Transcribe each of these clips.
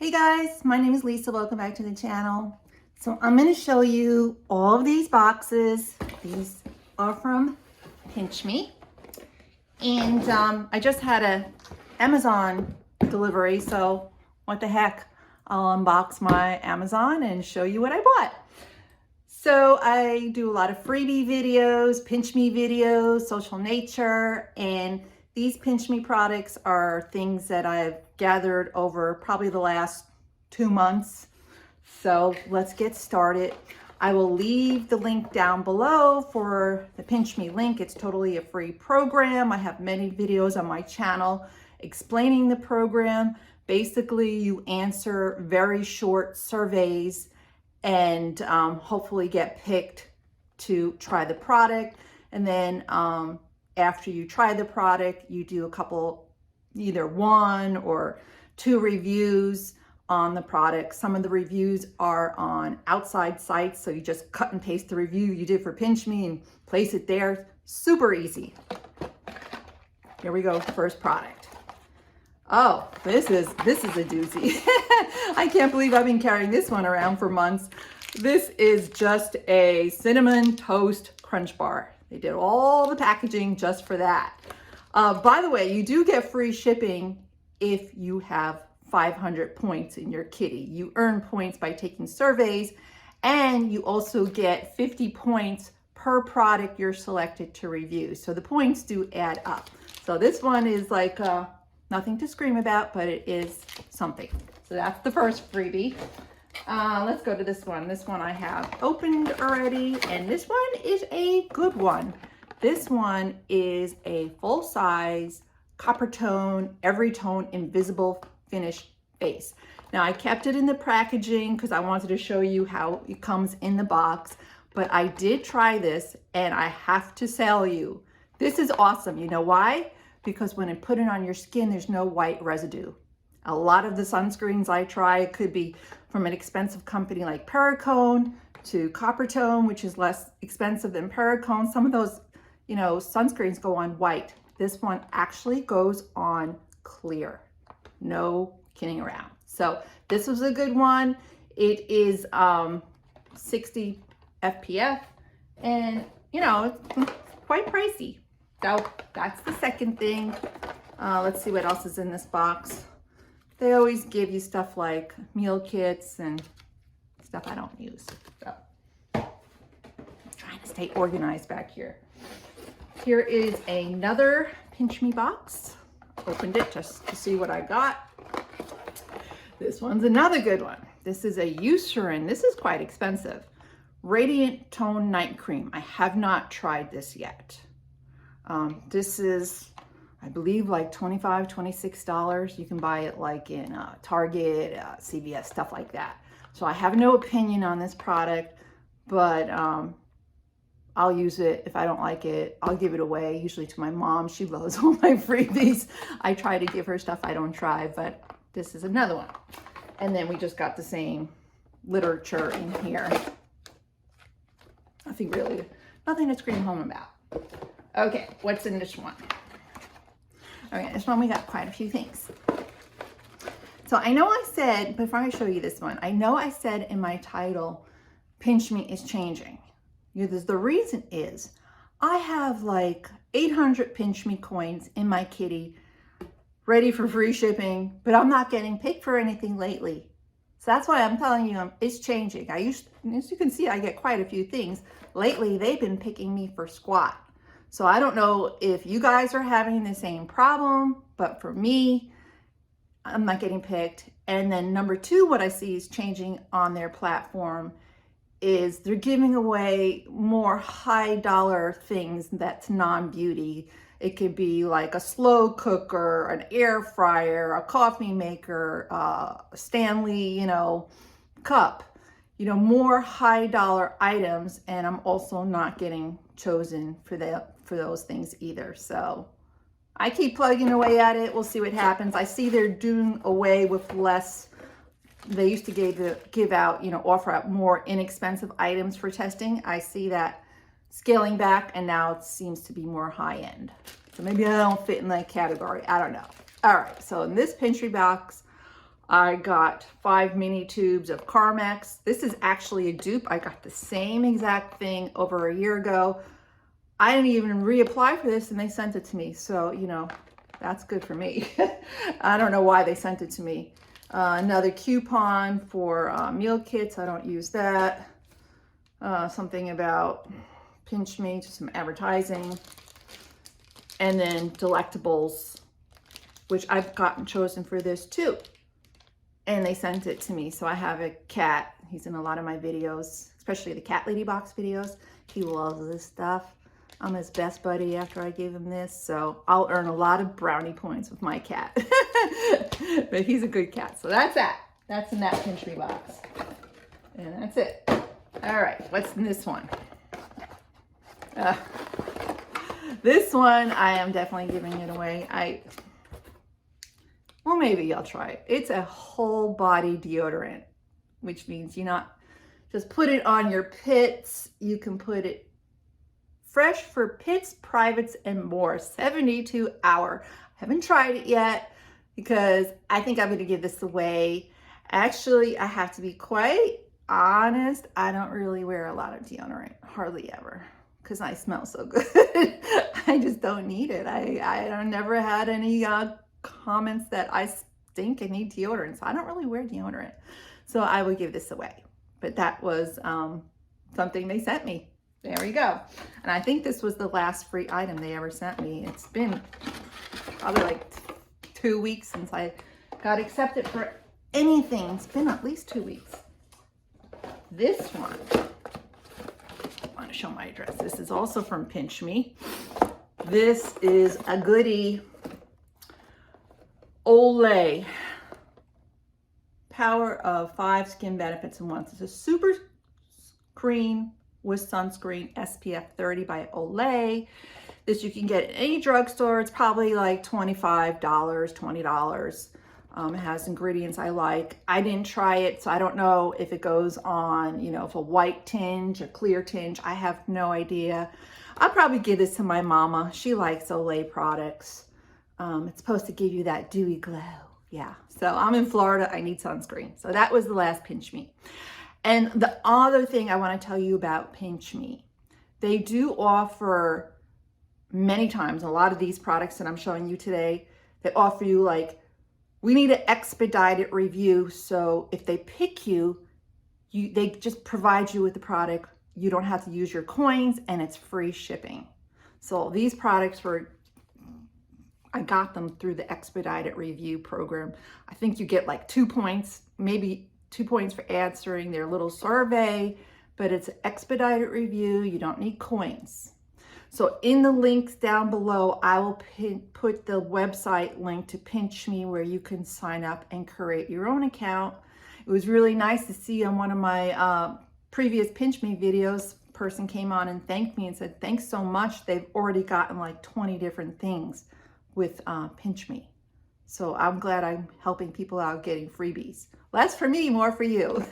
Hey guys, my name is Lisa. Welcome back to the channel. So I'm going to show you all of these boxes. These are from PinchMe. And I just had a Amazon delivery, so what the heck? I'll unbox my Amazon and show you what I bought. So I do a lot of freebie videos, PinchMe videos, social nature, and these PinchMe products are things that I've gathered over probably the last 2 months. So let's get started. I will leave the link down below for the PinchMe link. It's totally a free program. I have many videos on my channel explaining the program. Basically, you answer very short surveys and hopefully get picked to try the product. And then after you try the product, you do a couple, either 1 or 2 reviews on the product. Some of the reviews are on outside sites, so you just cut and paste the review you did for PinchMe and place it there. Super easy. Here we go, first product. Oh, this is a doozy. I can't believe I've been carrying this one around for months. This is just a cinnamon toast crunch bar. They did all the packaging just for that. By the way, you do get free shipping if you have 500 points in your kitty. You earn points by taking surveys, and you also get 50 points per product you're selected to review. So the points do add up. So this one is like nothing to scream about, but it is something. So that's the first freebie. Let's go to this one. This one I have opened already, and this one is a good one. This one is a full-size copper tone, every tone, invisible finish base. Now I kept it in the packaging because I wanted to show you how it comes in the box, but I did try this and I have to tell you, this is awesome. You know why? Because when I put it on your skin, there's no white residue. A lot of the sunscreens I try could be from an expensive company like Perricone to Coppertone, which is less expensive than Perricone. Some of those, you know, sunscreens go on white. This one actually goes on clear. No kidding around. So this was a good one. It is 60 FPF, and you know, it's quite pricey. So that's the second thing. Let's see what else is in this box. They always give you stuff like meal kits and stuff I don't use. So I'm trying to stay organized back here. Here is another PinchMe box. Opened it just to see what I got. This one's another good one. This is a Eucerin. This is quite expensive. Radiant Tone Night Cream. I have not tried this yet. This is, I believe, like $25, $26. You can buy it like in Target, CVS, stuff like that. So I have no opinion on this product, but I'll use it. If I don't like it, I'll give it away, usually to my mom. She loves all my freebies. I try to give her stuff I don't try, but this is another one. And then we just got the same literature in here. Nothing really, nothing to scream home about. Okay, what's in this one? Okay, this one we got quite a few things. So I know I said, before I show you this one, I know I said in my title, PinchMe is changing. The reason is I have like 800 PinchMe coins in my kitty ready for free shipping, but I'm not getting picked for anything lately. So that's why I'm telling you it's changing. As you can see, I get quite a few things. Lately, they've been picking me for squat. So I don't know if you guys are having the same problem, but for me, I'm not getting picked. And then number 2, what I see is changing on their platform is they're giving away more high dollar things that's non-beauty. It could be like a slow cooker, an air fryer, a coffee maker, a Stanley, you know, cup, you know, more high dollar items. And I'm also not getting chosen for those things either. So I keep plugging away at it. We'll see what happens. I see they're doing away with less. They used to give out, you know, offer out more inexpensive items for testing. I see that scaling back, and now it seems to be more high end. So maybe I don't fit in that category. I don't know. All right, so in this PinchMe box, I got 5 mini tubes of Carmex. This is actually a dupe. I got the same exact thing over a year ago. I didn't even reapply for this and they sent it to me. So, you know, that's good for me. I don't know why they sent it to me. Another coupon for meal kits. I don't use that. Something about PinchMe, just some advertising. And then Delectables, which I've gotten chosen for this too. And they sent it to me. So I have a cat. He's in a lot of my videos, especially the Cat Lady Box videos. He loves this stuff. I'm his best buddy after I gave him this. So I'll earn a lot of brownie points with my cat. But he's a good cat. So that's that. That's in that PinchMe box. And that's it. All right, what's in this one? This one, I am definitely giving it away. Well, maybe I'll try it. It's a whole body deodorant, which means you not just put it on your pits. You can put it fresh for pits, privates, and more. 72 hour. I haven't tried it yet because I think I'm going to give this away. Actually, I have to be quite honest. I don't really wear a lot of deodorant, hardly ever, because I smell so good. I just don't need it. I never had any comments that I stink and need deodorant, so I don't really wear deodorant. So I would give this away. But that was something they sent me. There we go. And I think this was the last free item they ever sent me. It's been probably like 2 weeks since I got accepted for anything. It's been at least 2 weeks. This one, I want to show my address. This is also from PinchMe. This is a goodie. Olay. Power of 5 skin benefits in one. It's a super cream with sunscreen, SPF 30 by Olay. This you can get at any drugstore. It's probably like $25, $20. It has ingredients I like. I didn't try it, so I don't know if it goes on, you know, if a white tinge, a clear tinge. I have no idea. I'll probably give this to my mama. She likes Olay products. It's supposed to give you that dewy glow. Yeah, so I'm in Florida. I need sunscreen. So that was the last PinchMe. And the other thing I want to tell you about PinchMe, they do offer many times, a lot of these products that I'm showing you today, they offer you like, we need an expedited review. So if they pick you, they just provide you with the product. You don't have to use your coins and it's free shipping. So these products I got them through the expedited review program. I think you get like 2 points, maybe 2 points for answering their little survey, but it's an expedited review. You don't need coins. So in the links down below, I will put the website link to PinchMe where you can sign up and create your own account. It was really nice to see on one of my previous PinchMe videos, a person came on and thanked me and said, thanks so much. They've already gotten like 20 different things with PinchMe. So I'm glad I'm helping people out getting freebies. Less for me, more for you.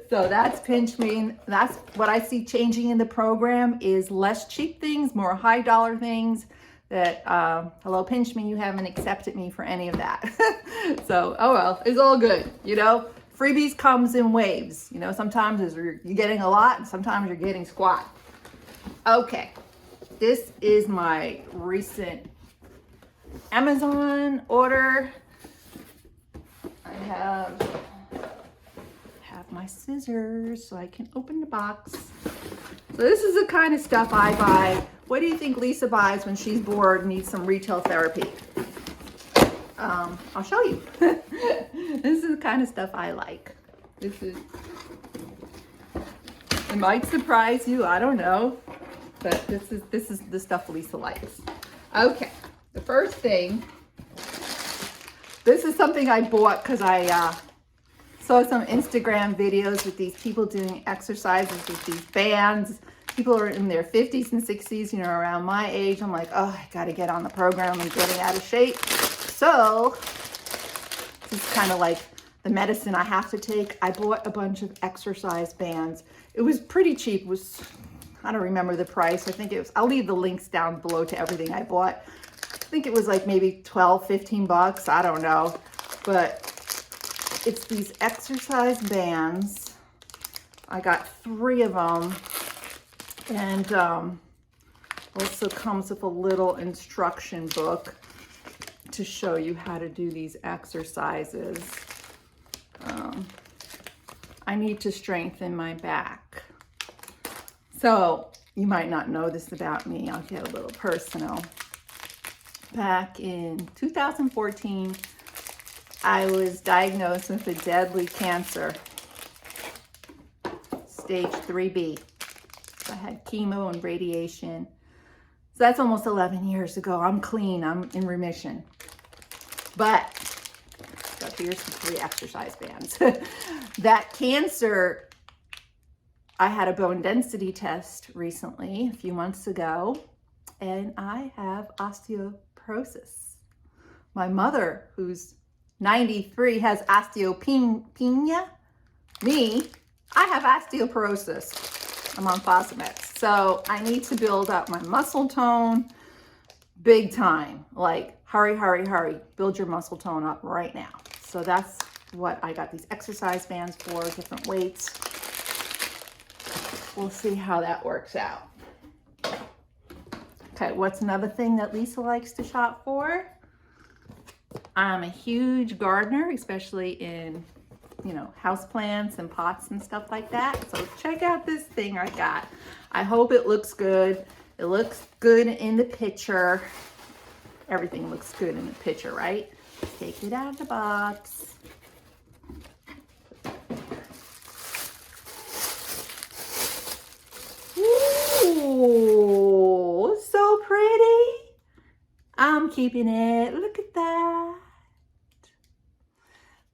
So that's PinchMe. That's what I see changing in the program is less cheap things, more high dollar things that, hello PinchMe, you haven't accepted me for any of that. So, oh well, it's all good. You know, freebies comes in waves. You know, sometimes you're getting a lot and sometimes you're getting squat. Okay, this is my recent Amazon order. I have my scissors so I can open the box. So this is the kind of stuff I buy. What do you think Lisa buys when she's bored and needs some retail therapy? I'll show you. This is the kind of stuff I like. It might surprise you, I don't know, but this is the stuff Lisa likes. Okay, the first thing, this is something I bought because I saw some Instagram videos with these people doing exercises with these bands. People are in their 50s and 60s, you know, around my age. I'm like, oh, I got to get on the program and getting out of shape. So this is kind of like the medicine I have to take. I bought a bunch of exercise bands. It was pretty cheap. It was, I don't remember the price. I think it was, I'll leave the links down below to everything I bought. I think it was like maybe 12, 15 bucks. I don't know. but it's these exercise bands. I got 3 of them, and also comes with a little instruction book to show you how to do these exercises. I need to strengthen my back. So you might not know this about me. I'll get a little personal. Back in 2014, I was diagnosed with a deadly cancer, stage 3B. So I had chemo and radiation. So that's almost 11 years ago. I'm clean, I'm in remission. But, so here's the 3 exercise bands. That cancer, I had a bone density test recently, a few months ago, and I have osteoporosis. My mother, who's 93, has osteopenia. Me, I have osteoporosis. I'm on Fosamax. So I need to build up my muscle tone big time. Like, hurry, hurry, hurry. Build your muscle tone up right now. So that's what I got these exercise bands for, different weights. We'll see how that works out. Okay, what's another thing that Lisa likes to shop for? I'm a huge gardener, especially in, you know, houseplants and pots and stuff like that. So check out this thing I got. I hope it looks good. It looks good in the picture. Everything looks good in the picture, right? Take it out of the box. Ooh, so pretty. I'm keeping it. Look at that.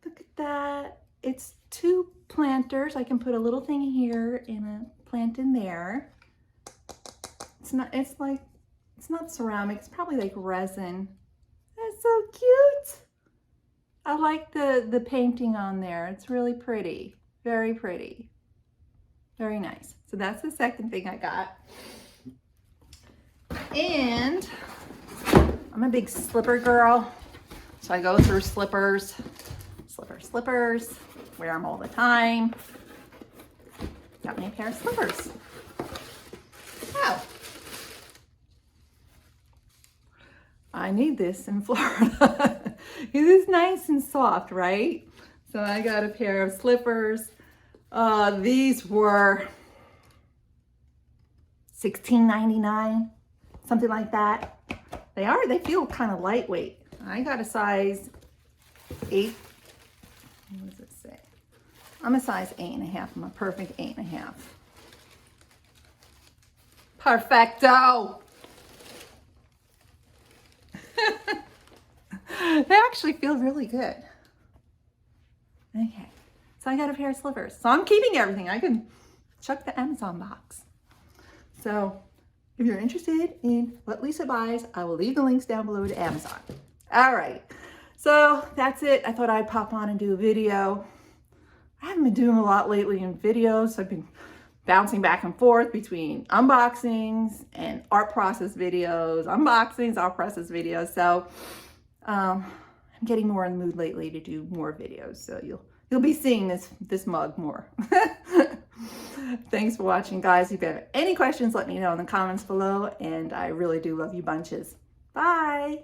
Look at that. It's 2 planters. I can put a little thing here and a plant in there. It's not ceramic. It's probably like resin. That's so cute. I like the painting on there. It's really pretty. Very pretty. Very nice. So that's the second thing I got. And I'm a big slipper girl. So I go through slippers. Slippers. Wear them all the time. Got me a pair of slippers. Oh. I need this in Florida. It is nice and soft, right? So I got a pair of slippers. These were $16.99, something like that. They feel kind of lightweight. I got a size 8. What does it say? I'm a size 8.5. I'm a perfect 8.5. Perfecto. They actually feel really good. Okay, so I got a pair of slippers. So I'm keeping everything. I can chuck the Amazon box. So if you're interested in what Lisa buys, I will leave the links down below to Amazon. All right, so that's it. I thought I'd pop on and do a video. I haven't been doing a lot lately in videos. I've been bouncing back and forth between unboxings and art process videos, unboxings, art process videos. So I'm getting more in the mood lately to do more videos. So you'll be seeing this mug more. Thanks for watching, guys. If you have any questions, let me know in the comments below. And I really do love you bunches. Bye.